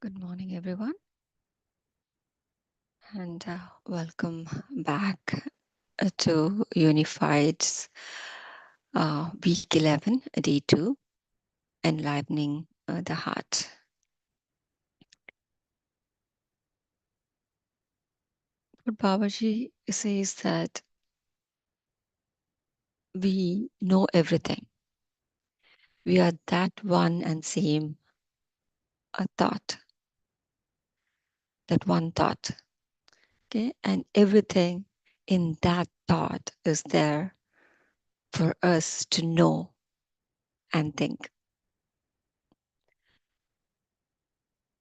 Good morning, everyone, and welcome back to Unified's Week 11, Day 2, Enlivening the Heart. What Babaji says that we know everything. We are that one and same thought, that one thought. Okay, and everything in that thought is there for us to know and think.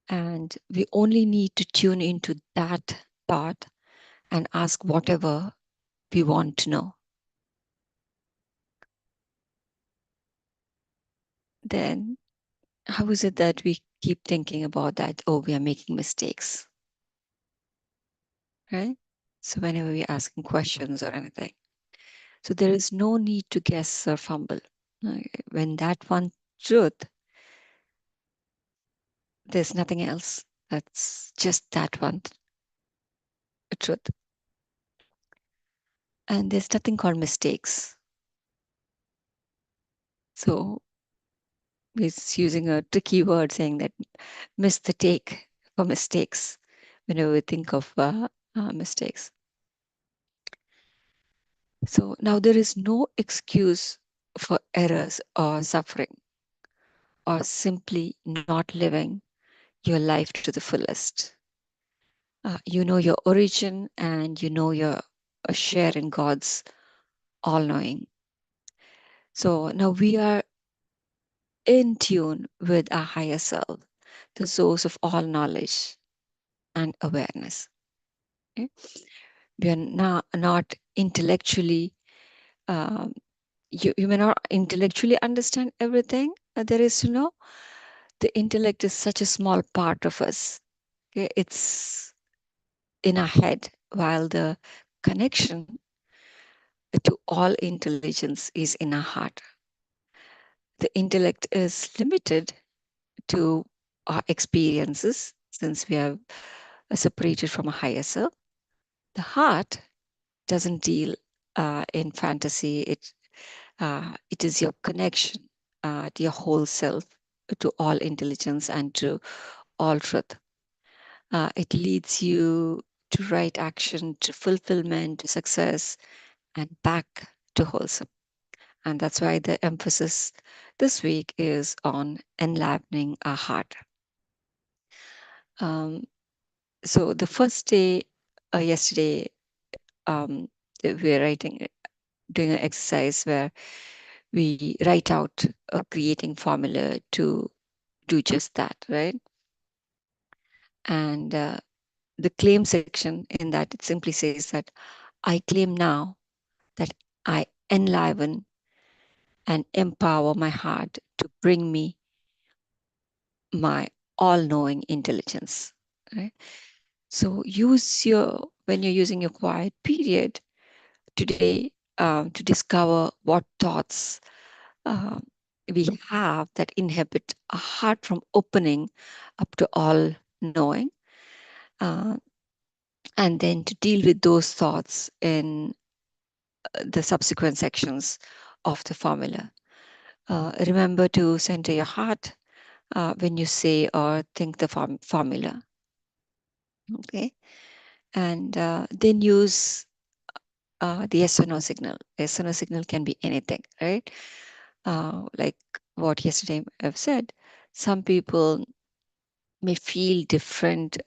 And we only need to tune into that thought and ask whatever we want to know. Then how is it that we keep thinking about that? Oh, we are making mistakes, right? So whenever we're asking questions or anything. So there is no need to guess or fumble. When that one truth, there's nothing else. That's just that one truth. And there's nothing called mistakes. So he's using a tricky word saying that miss the take for mistakes whenever we think of mistakes. So now there is no excuse for errors or suffering or simply not living your life to the fullest. You know your origin and you know your share in God's all knowing. So now we are in tune with our higher self, the source of all knowledge and awareness. Okay? We are not intellectually, um, you may not intellectually understand everything there is to know. The intellect is such a small part of us. Okay? It's in our head, while the connection to all intelligence is in our heart. The intellect is limited to our experiences since we are separated from a higher self. The heart doesn't deal in fantasy. It is your connection to your whole self, to all intelligence and to all truth. It leads you to right action, to fulfillment, to success, and back to wholesome. And that's why the emphasis this week is on enlivening our heart. Um, so the first day, yesterday, we were doing an exercise where we write out a creating formula to do just that, right? And the claim section in that, it simply says that I claim now that I enliven and empower my heart to bring me my all-knowing intelligence. Right? So when you're using your quiet period today to discover what thoughts uh, we have that inhibit a heart from opening up to all knowing, uh, and then to deal with those thoughts in the subsequent sections of the formula. Remember to center your heart when you say or think the formula. Okay, and then use the yes or no signal. Yes or no signal can be anything, right? Like what yesterday I've said, some people may feel different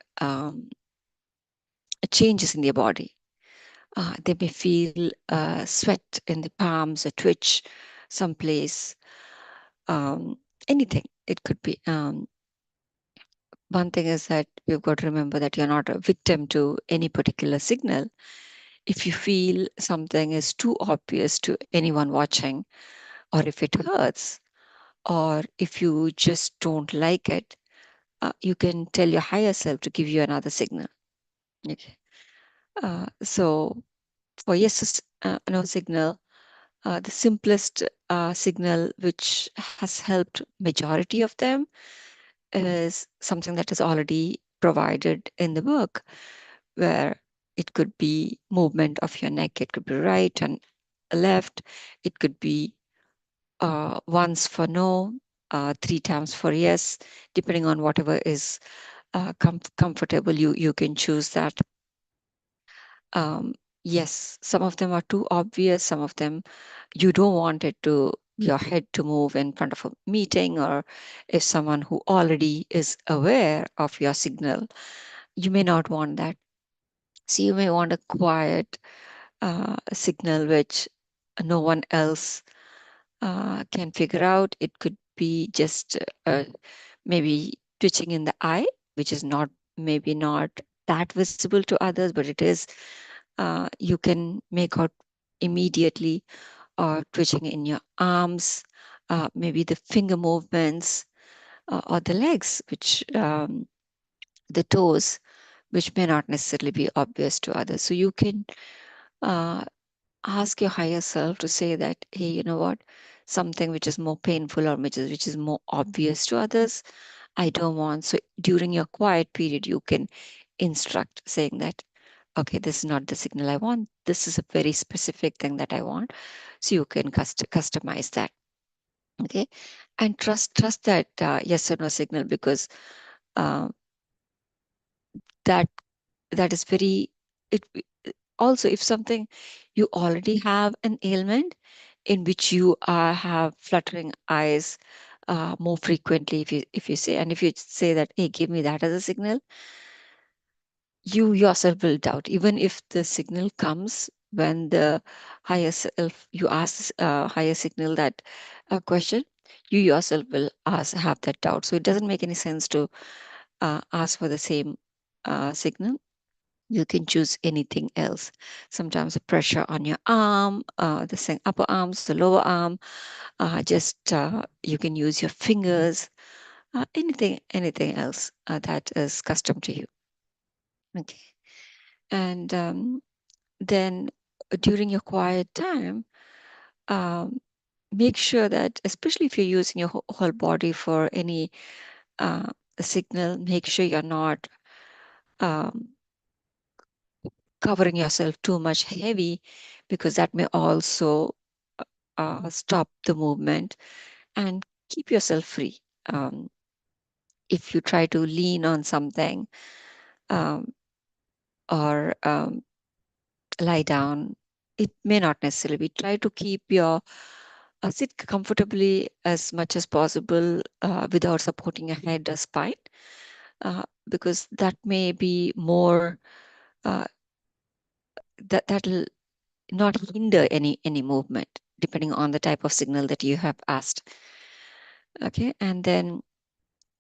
changes in their body. They may feel sweat in the palms, a twitch someplace, um, anything. It could be. One thing is that you've got to remember that you're not a victim to any particular signal. If you feel something is too obvious to anyone watching, or if it hurts, or if you just don't like it, you can tell your higher self to give you another signal. Okay. So for yes, no signal, the simplest signal which has helped majority of them is something that is already provided in the book, where it could be movement of your neck, it could be right and left, it could be once for no, 3 times for yes, depending on whatever is comfortable. You can choose that. Um, yes, some of them are too obvious. Some of them you don't want it to your head to move in front of a meeting, or if someone who already is aware of your signal, you may not want that. So you may want a quiet signal which no one else can figure out. It could be just maybe twitching in the eye, which is not maybe not that visible to others, but it is, you can make out immediately, or twitching in your arms, maybe the finger movements, or the legs, which the toes, which may not necessarily be obvious to others. So you can uh, ask your higher self to say that, hey, you know what, something which is more painful, or which is more obvious to others, I don't want. So during your quiet period, you can instruct, saying that, okay, this is not the signal I want. This is a very specific thing that I want. So you can customize that. Okay. And trust that yes or no signal, because uh, that that is very, it also, if something, you already have an ailment in which you have fluttering eyes more frequently, if you say, and if you say that, hey, give me that as a signal, you yourself will doubt. Even if the signal comes when the higher self, you ask higher signal that question, you yourself will have that doubt. So it doesn't make any sense to ask for the same signal. You can choose anything else. Sometimes the pressure on your arm, the upper arms, the lower arm, just you can use your fingers, anything else that is custom to you. Okay. And then during your quiet time, um, make sure that, especially if you're using your whole body for any uh, signal, make sure you're not um, covering yourself too much heavy, because that may also stop the movement, and keep yourself free. Um, if you try to lean on something, um, or lie down, it may not necessarily be. Try to keep your sit comfortably as much as possible without supporting your head or spine, because that may be more, uh, that'll not hinder any movement, depending on the type of signal that you have asked. Okay. And then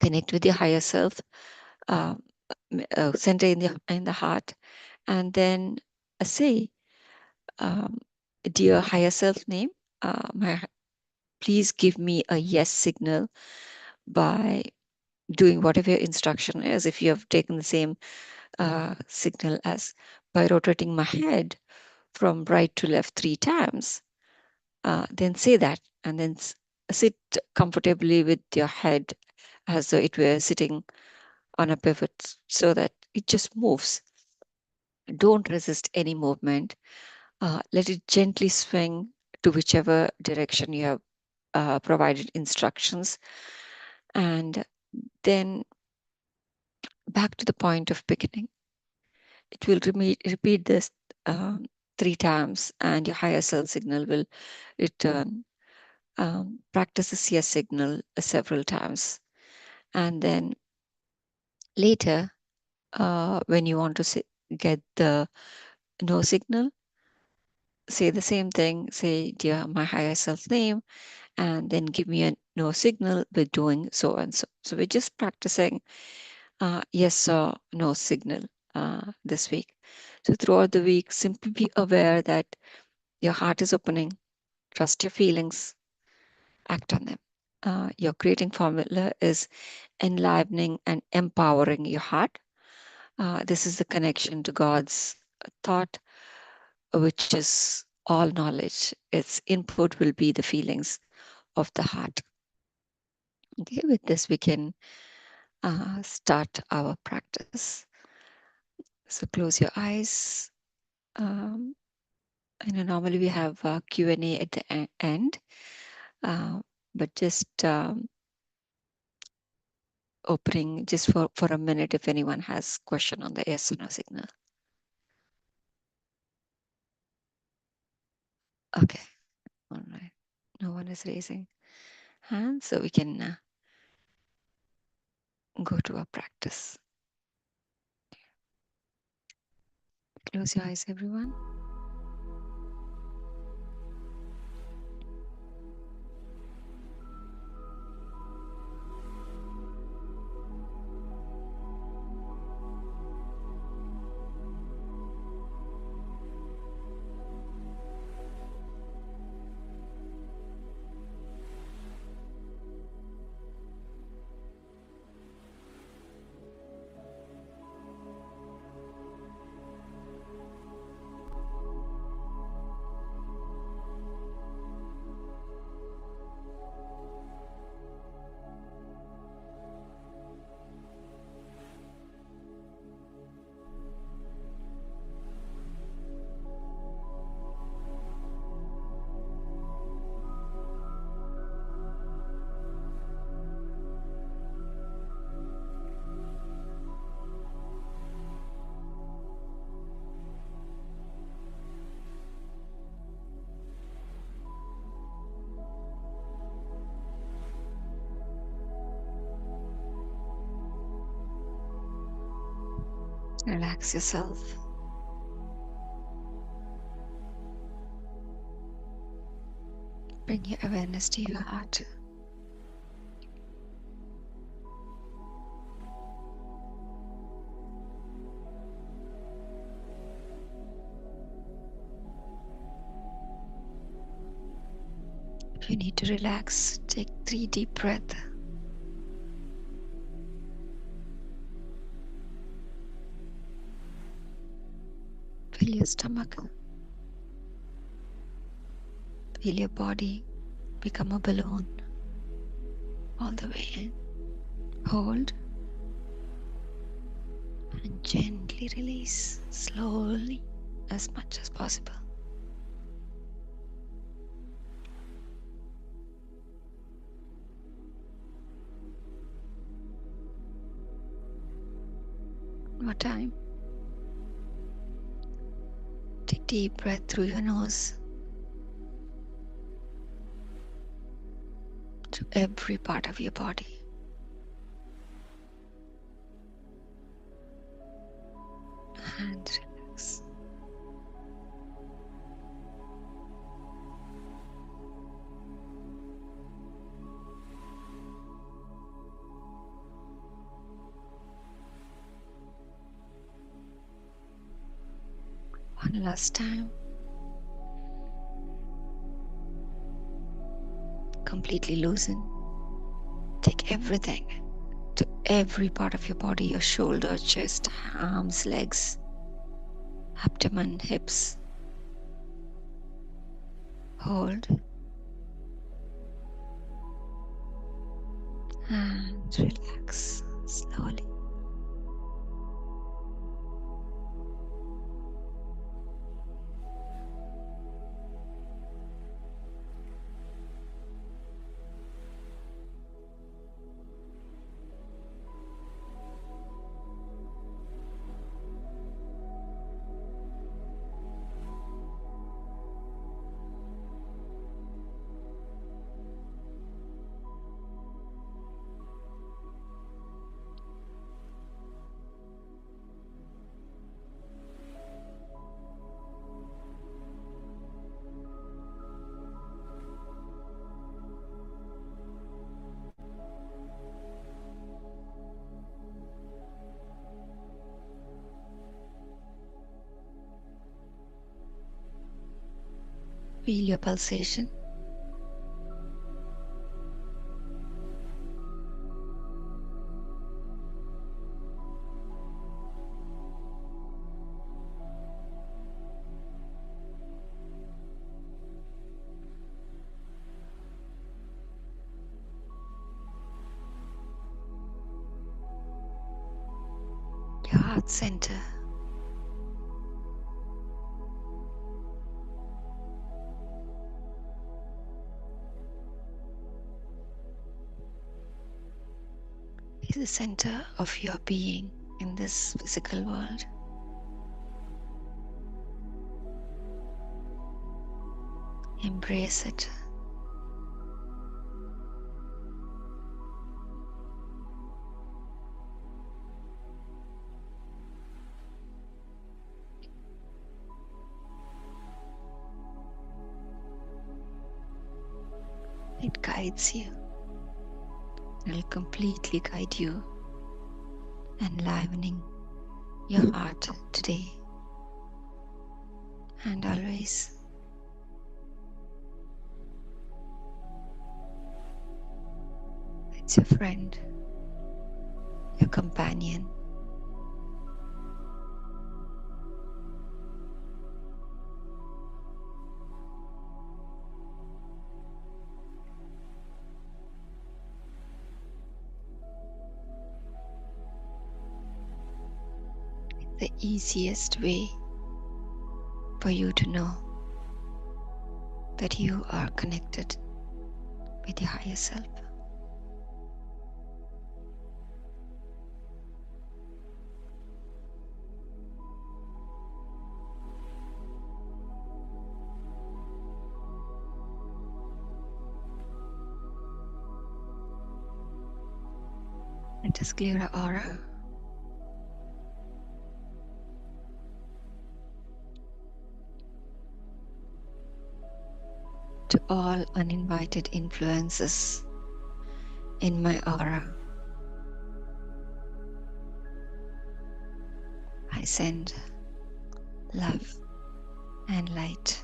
connect with your higher self, uh, center in the heart, and then say, um, dear higher self name, please give me a yes signal by doing whatever your instruction is. If you have taken the same signal as by rotating my head from right to left 3 times, then say that, and then sit comfortably with your head as though it were sitting on a pivot, so that it just moves. Don't resist any movement. Let it gently swing to whichever direction you have provided instructions. And then back to the point of beginning. It will repeat this um, 3 times, and your higher self signal will return. Practice the CS signal several times. And then later, when you want to get the no signal, say the same thing. Say, dear, my higher self name, and then give me a no signal with doing so and so. So we're just practicing yes or no signal this week. So throughout the week, simply be aware that your heart is opening, trust your feelings, act on them. Your creating formula is enlivening and empowering your heart. This is the connection to God's thought, which is all knowledge. Its input will be the feelings of the heart. Okay, with this, we can start our practice. So close your eyes. Um, normally we have a Q&A at the end, but just opening just for a minute if anyone has question on the yes or no signal. Okay, all right. No one is raising hands, so we can go to our practice. Close your eyes, everyone. Relax yourself. Bring your awareness to your heart. If you need to relax, take 3 deep breaths. Feel your stomach. Feel your body become a balloon all the way in. Hold and gently release, slowly, as much as possible. One more time. Take deep breath through your nose to every part of your body. And relax. One last time. Completely loosen. Take everything to every part of your body, your shoulder, chest, arms, legs, abdomen, hips. Hold and relax slowly. Feel your pulsation. heart center. Is the center of your being in this physical world. Embrace it. It guides you. It will completely guide you, enlivening your heart today and always. It's your friend, your companion. The easiest way for you to know that you are connected with your higher self. Let us clear our aura. To all uninvited influences in my aura, I send love and light.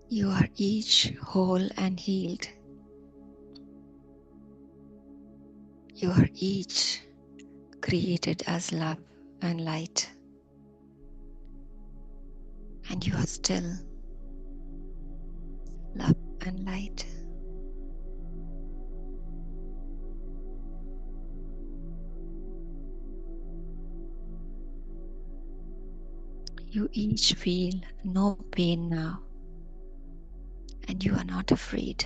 You are each whole and healed. You are each created as love and light. And you are still love and light. You each feel no pain now, and you are not afraid.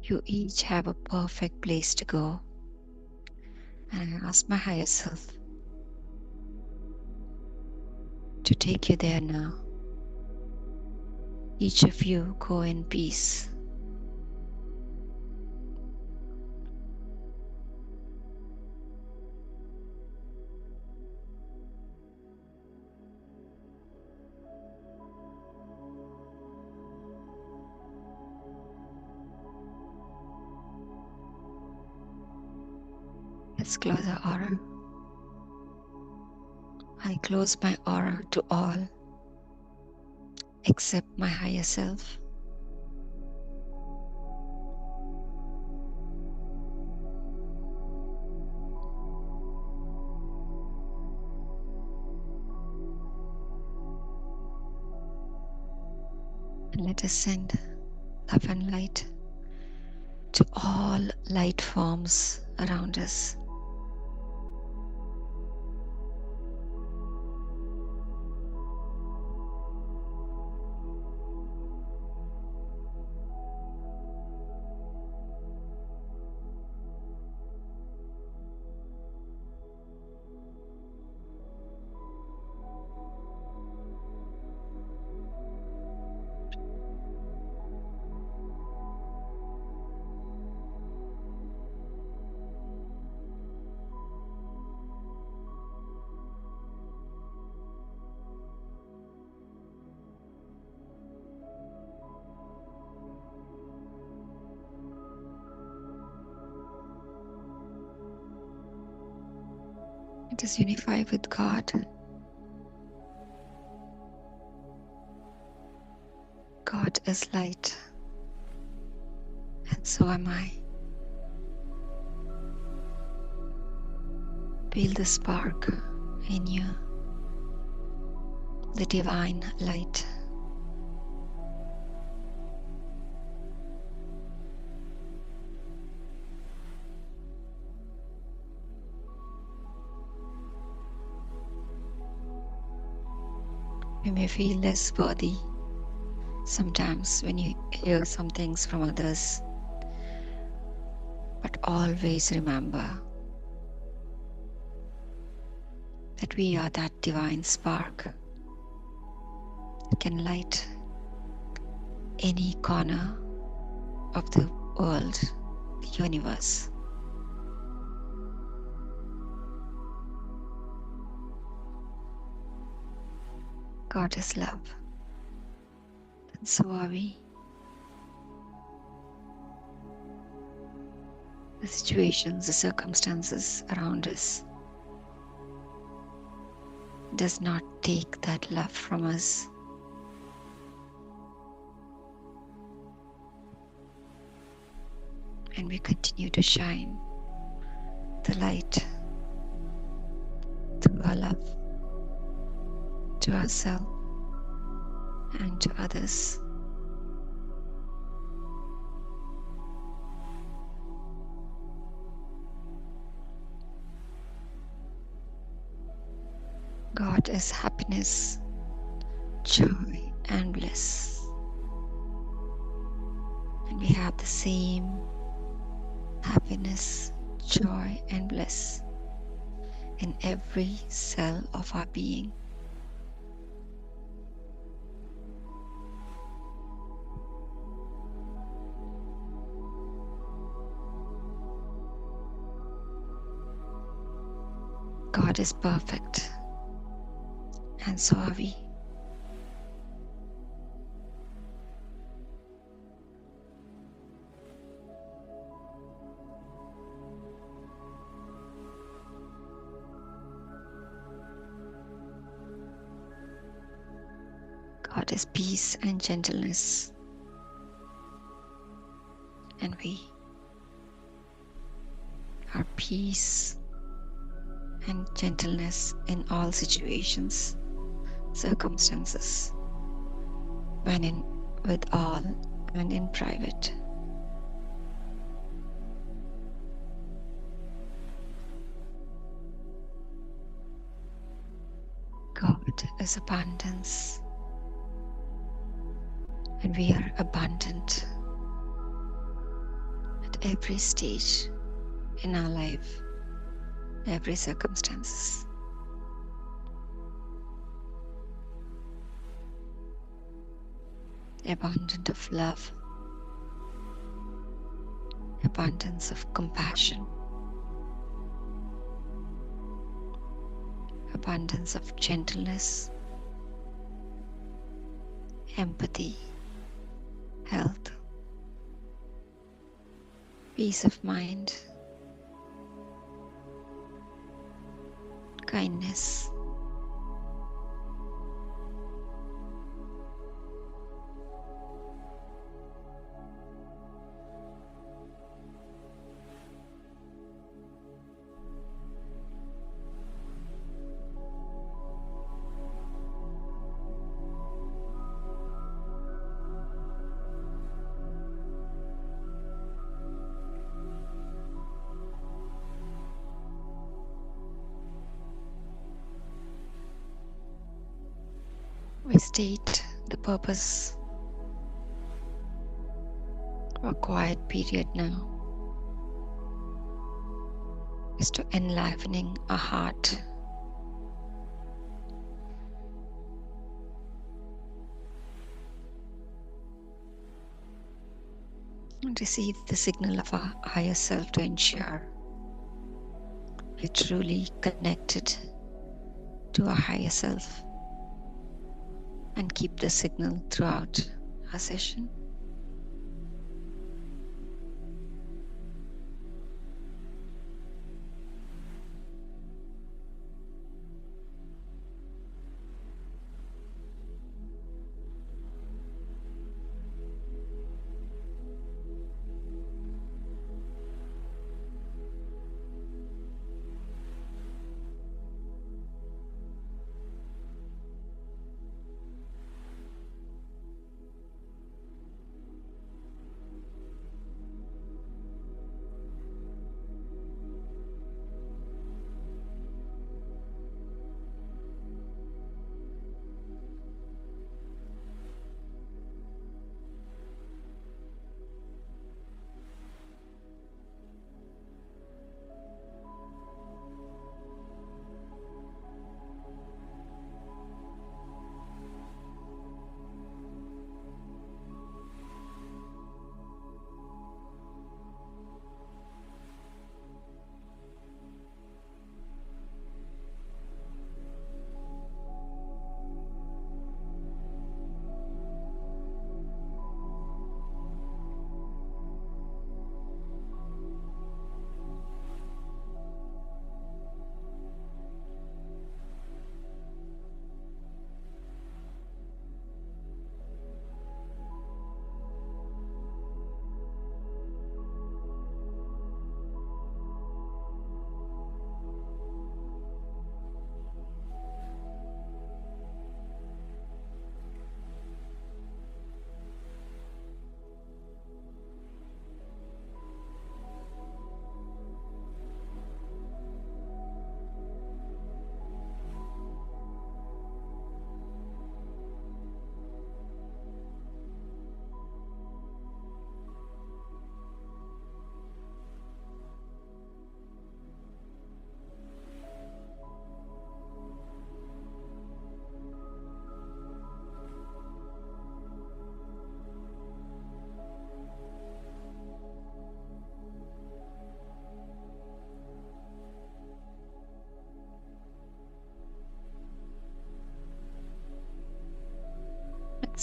You each have a perfect place to go. And I ask my higher self to take you there now. Each of you go in peace. Let's close our aura. I close my aura to all except my higher self. And let us send love and light to all light forms around us. Let us unify with God. God is light, and so am I. Feel the spark in you, the divine light. You may feel less worthy sometimes when you hear some things from others, but always remember that we are that divine spark that can light any corner of the world, the universe. God is love, and so are we. The situations, the circumstances around us does not take that love from us. And we continue to shine the light through our love to ourselves and to others. God is happiness, joy, and bliss. And we have the same happiness, joy, and bliss in every cell of our being. God is perfect, and so are we. God is peace and gentleness, and we are peace and gentleness in all situations, circumstances, when in with all and in private. God is abundance, and we are abundant at every stage in our life, every circumstances. Abundant of love, abundance of compassion, abundance of gentleness, empathy, health, peace of mind, kindness, we state the purpose of a quiet period now is to enlivening our heart, and receive the signal of our higher self to ensure we're truly connected to our higher self, and keep the signal throughout our session.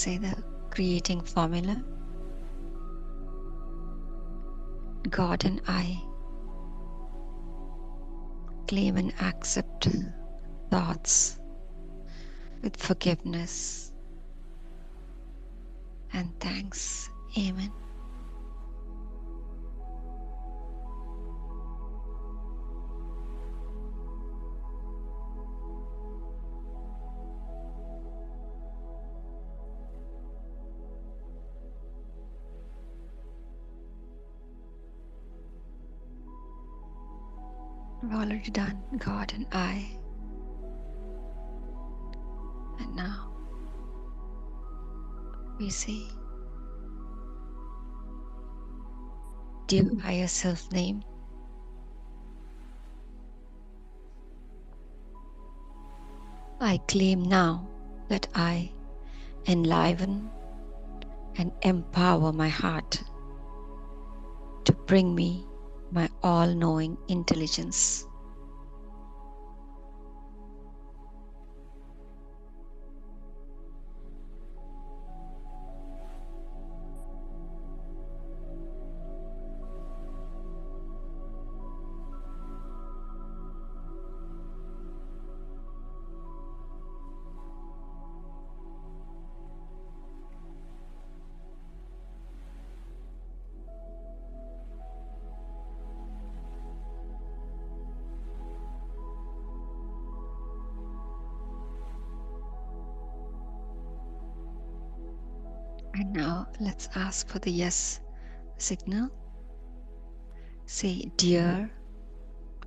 say the creating formula. God and I claim and accept thoughts with forgiveness and thanks. Amen. We've already done God and I. And now we say, dear higher self name, I claim now that I enliven and empower my heart to bring me my all-knowing intelligence. And now let's ask for the yes signal. Say, dear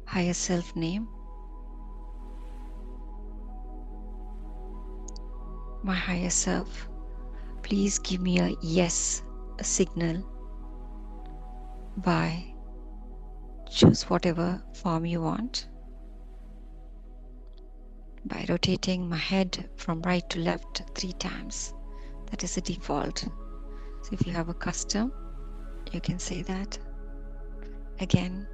higher self name, my higher self, please give me a yes signal by choose whatever form you want. By rotating my head from right to left 3 times. That is the default. So if you have a custom, you can say that. Again,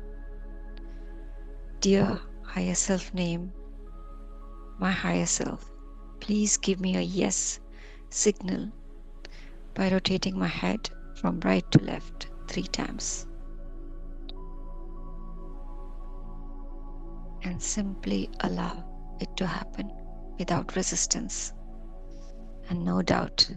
dear higher self name, my higher self, please give me a yes signal by rotating my head from right to left 3 times. And simply allow it to happen without resistance and no doubt.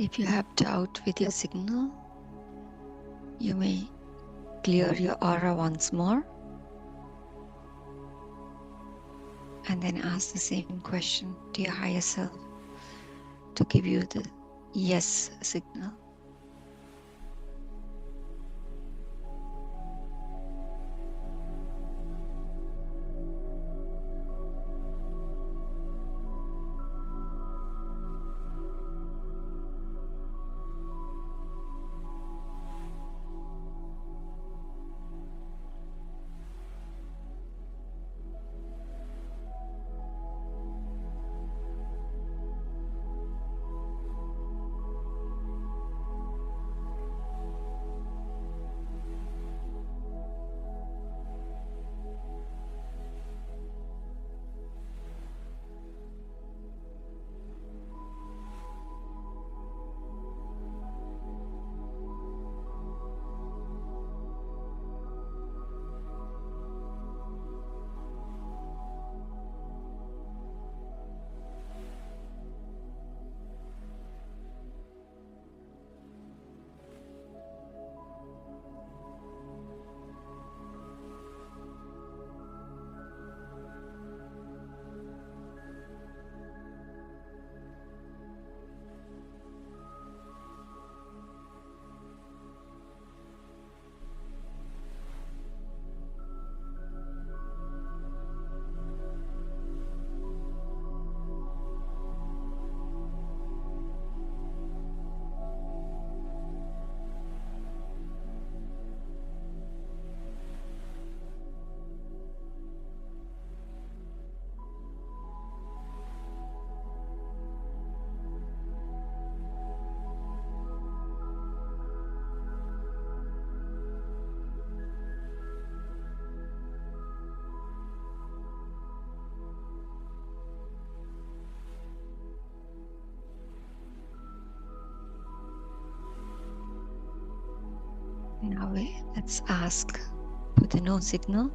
If you have doubt with your signal, you may clear your aura once more and then ask the same question to your higher self to give you the yes signal. Now let's ask for the no signal.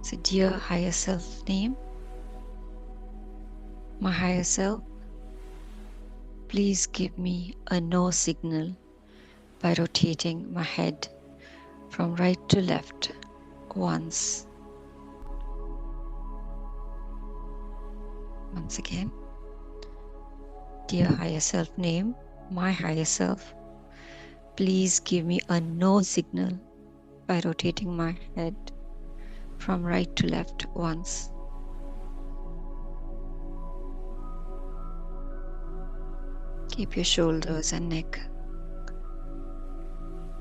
So, dear higher self name, my higher self, please give me a no signal by rotating my head from right to left once. Once again, dear higher self name, my higher self, please give me a no signal by rotating my head from right to left once. Keep your shoulders and neck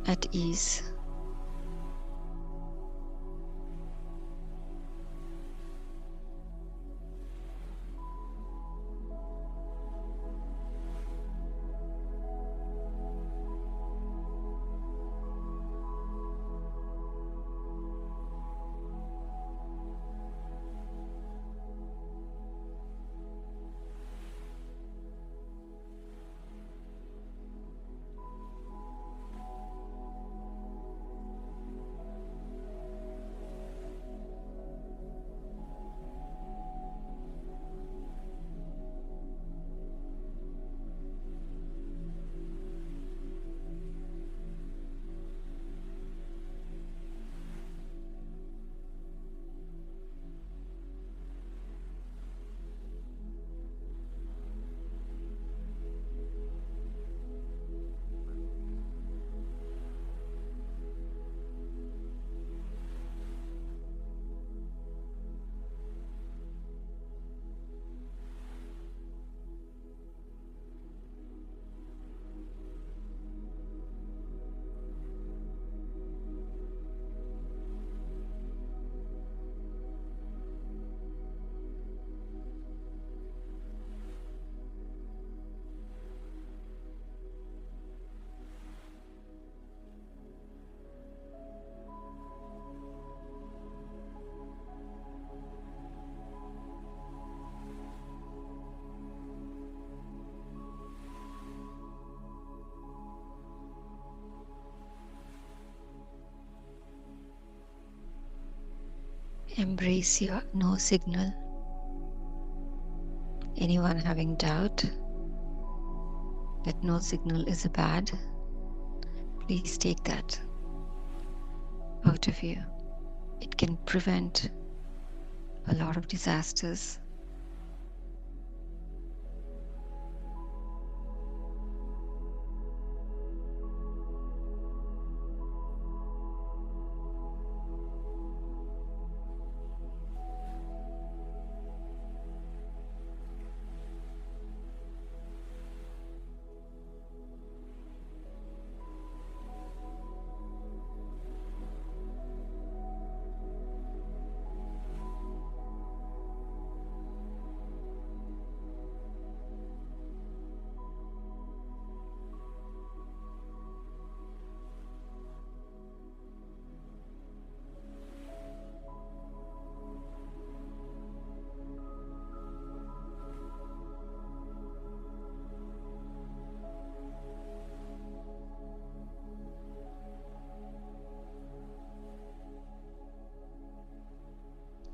at ease. Embrace your no signal. Anyone having doubt, that no signal is a bad, please take that out of you. It can prevent a lot of disasters.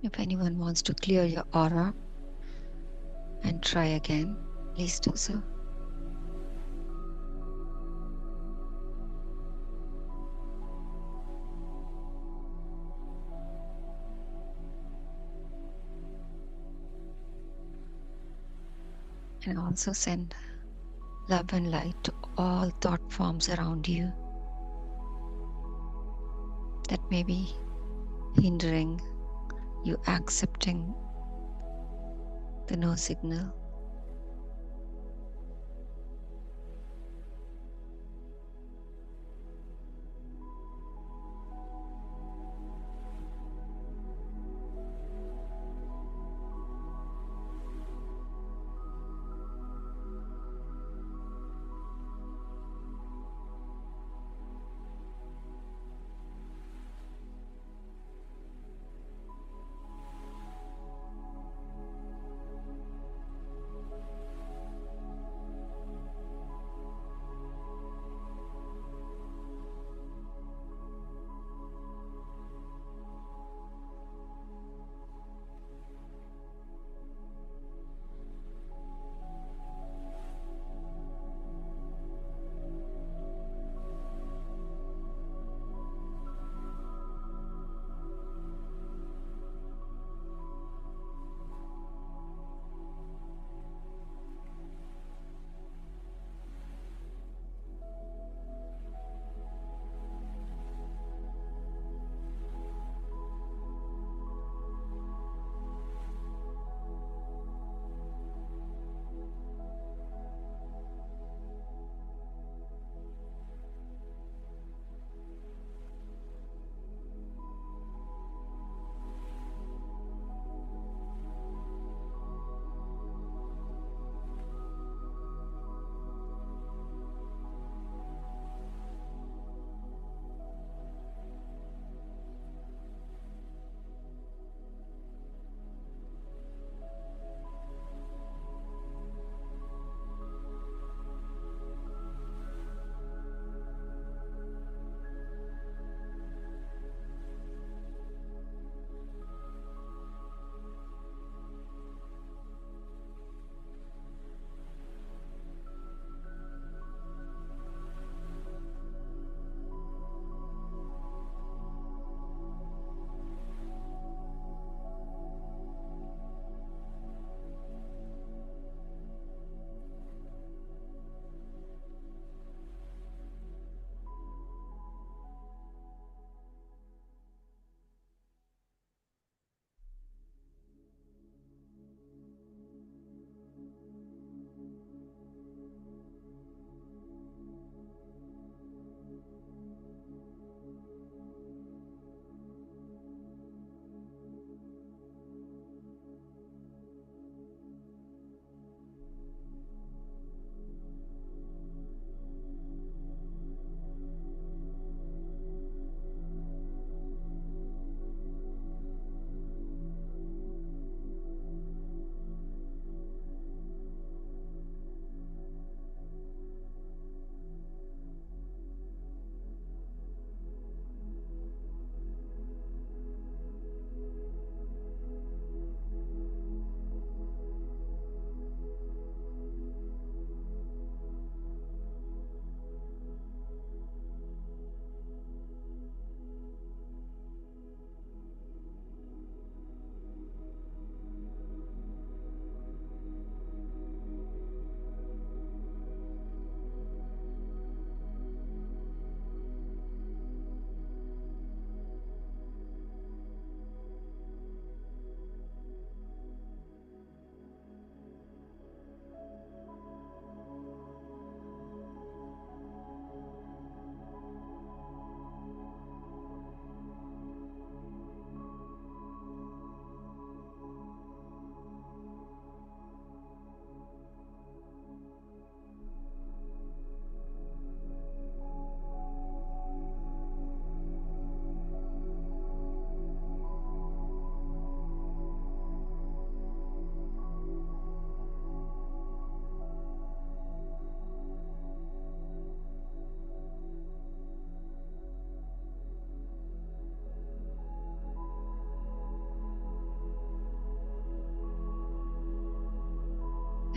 If anyone wants to clear your aura and try again, please do so. And also send love and light to all thought forms around you that may be hindering you accepting the no signal.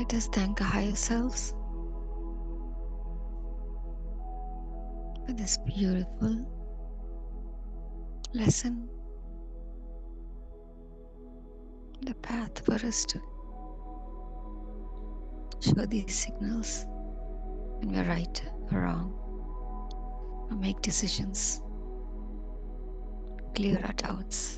Let us thank our higher selves for this beautiful lesson, the path for us to show these signals when we're right or wrong, or make decisions, clear our doubts.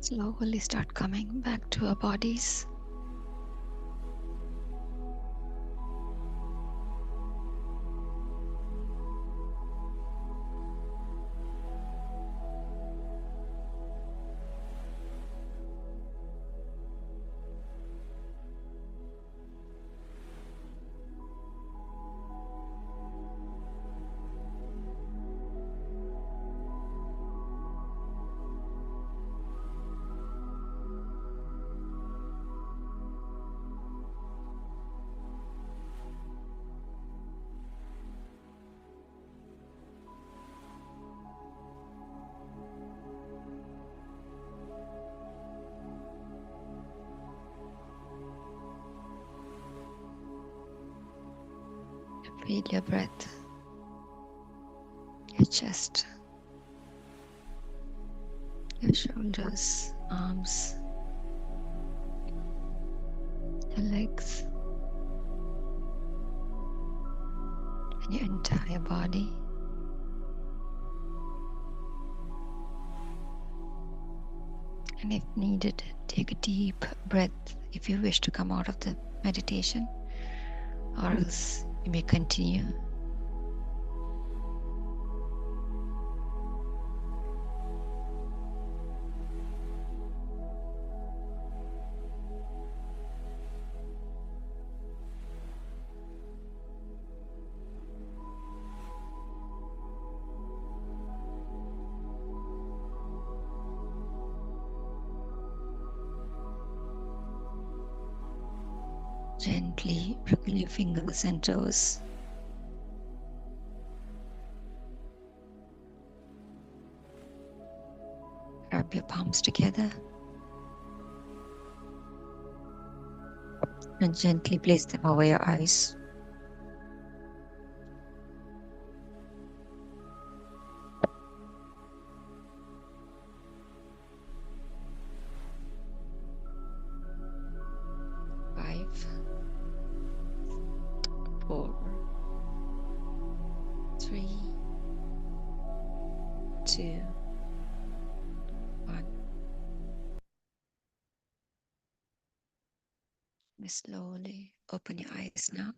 Slowly start coming back to our bodies. Feel your breath, your chest, your shoulders, arms, your legs, and your entire body. And if needed, take a deep breath if you wish to come out of the meditation, or else you may continue. Gently wriggle your fingers and toes. Rub your palms together and gently place them over your eyes. Five, 4, 3, 2, 1. Slowly open your eyes now.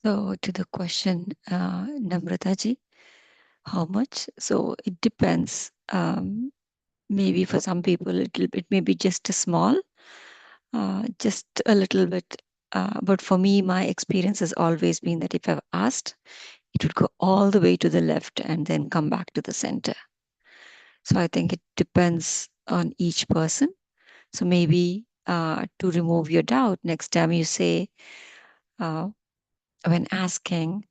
So to the question, Namrataji, how much? So it depends. Maybe for some people it may be just a small, just a little bit. But for me, my experience has always been that if I've asked, it would go all the way to the left and then come back to the center. So I think it depends on each person. So maybe to remove your doubt, next time you say, when asking,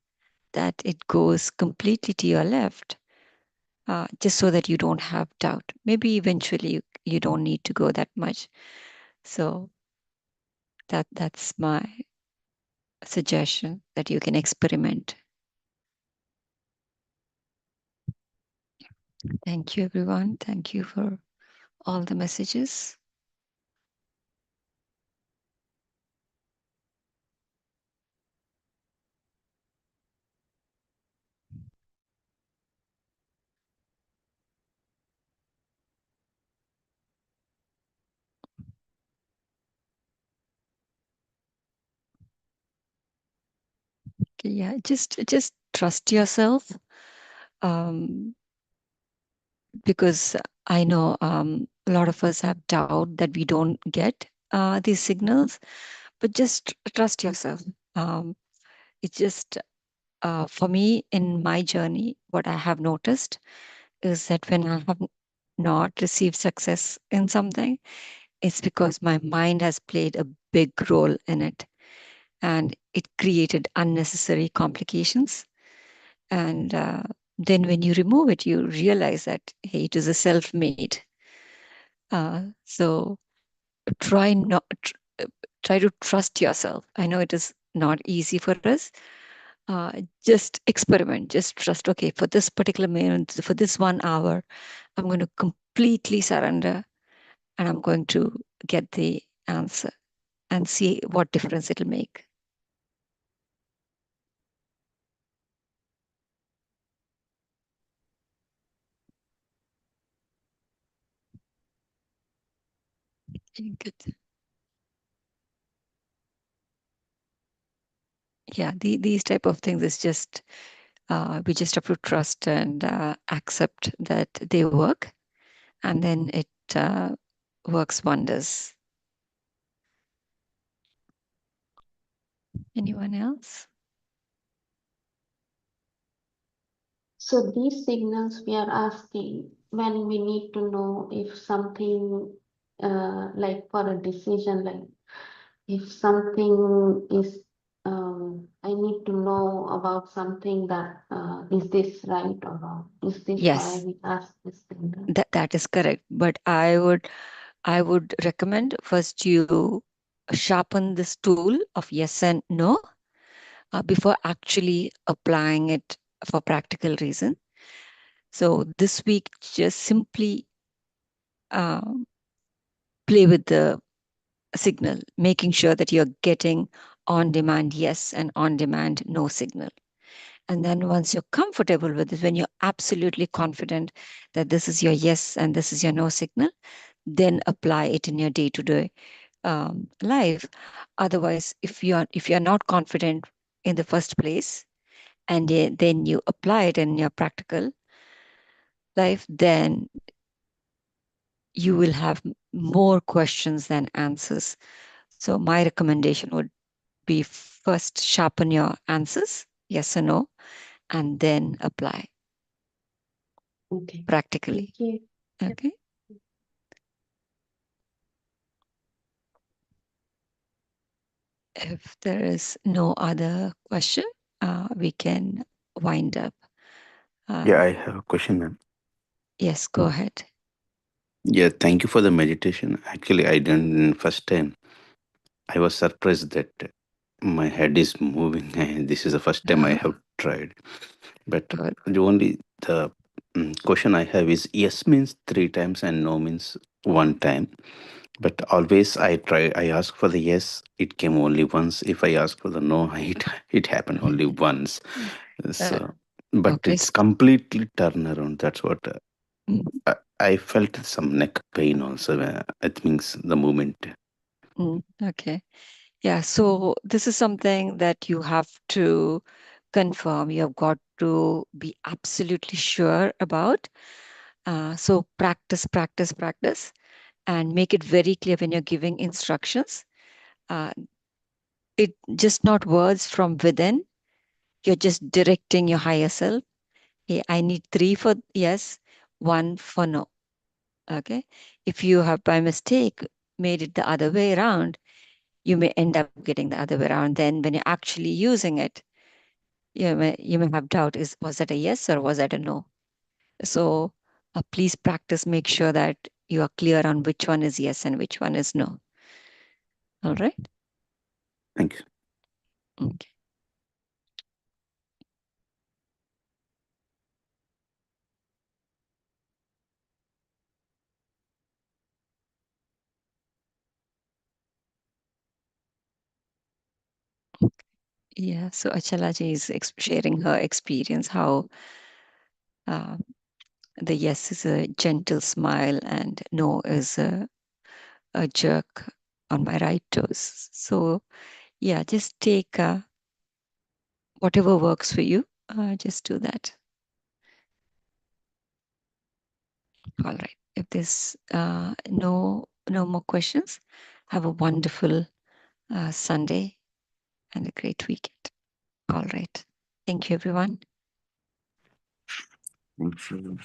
that it goes completely to your left, just so that you don't have doubt. Maybe eventually you don't need to go that much. So that's my suggestion, that you can experiment. Thank you, everyone. Thank you for all the messages. Okay, yeah, just trust yourself. Um, because I know a lot of us have doubt that we don't get these signals, but just trust yourself. Um, it's just for me in my journey, what I have noticed is that when I have not received success in something, it's because my mind has played a big role in it and it created unnecessary complications. And then when you remove it, you realize that, hey, it is a self made. So try not try to trust yourself. I know it is not easy for us. Just experiment. Just trust. Okay, for this particular minute, for this 1 hour, I'm going to completely surrender, and I'm going to get the answer and see what difference it'll make. Good. Yeah, these type of things is just we just have to trust and accept that they work, and then it works wonders. Anyone else? So these signals we are asking when we need to know if something, like for a decision, like if something is, I need to know about something that, is this right or wrong? Is this why Yes, we ask this signal? that is correct. But I would recommend first you sharpen this tool of yes and no before actually applying it for practical reason. So this week, just simply um, play with the signal, making sure that you're getting on demand yes and on demand no signal. And then once you're comfortable with it, when you're absolutely confident that this is your yes and this is your no signal, then apply it in your day-to-day life. Otherwise, if you're not confident in the first place, and then you apply it in your practical life, then you will have more questions than answers. So my recommendation would be first sharpen your answers, yes or no, and then apply Okay. practically. Thank you. Okay. If there is no other question, we can wind up. Yeah, Uh, I have a question, ma'am. yes, go ahead. Yeah, thank you for the meditation. Actually, I didn't first time. I was surprised that my head is moving, and this is the first time I have tried. But Good. the question I have is yes means three times and no means one time. But always I try. I ask for the yes, it came only once. If I ask for the no, it happened only once. Uh, So, but okay. it's completely turnaround. That's what Mm, I felt some neck pain also. It means the movement. okay. Yeah. So this is something that you have to confirm. You have got to be absolutely sure about. So practice, practice, practice, and make it very clear when you're giving instructions. Uh, it just not words from within. You're just directing your higher self. Hey, I need three for yes, one for no. Okay. If you have by mistake made it the other way around, you may end up getting the other way around. Then when you're actually using it, you may have doubt, was that a yes or was that a no? So please practice, make sure that you are clear on which one is yes and which one is no. All right. Thank you. Okay. Yeah, so Achalaji is sharing her experience how uh, the yes is a gentle smile and no is a jerk on my right toes. So, yeah, just take whatever works for you, just do that. All right. If there's no more questions, have a wonderful Sunday and a great weekend. All right. Thank you, everyone. Thank you.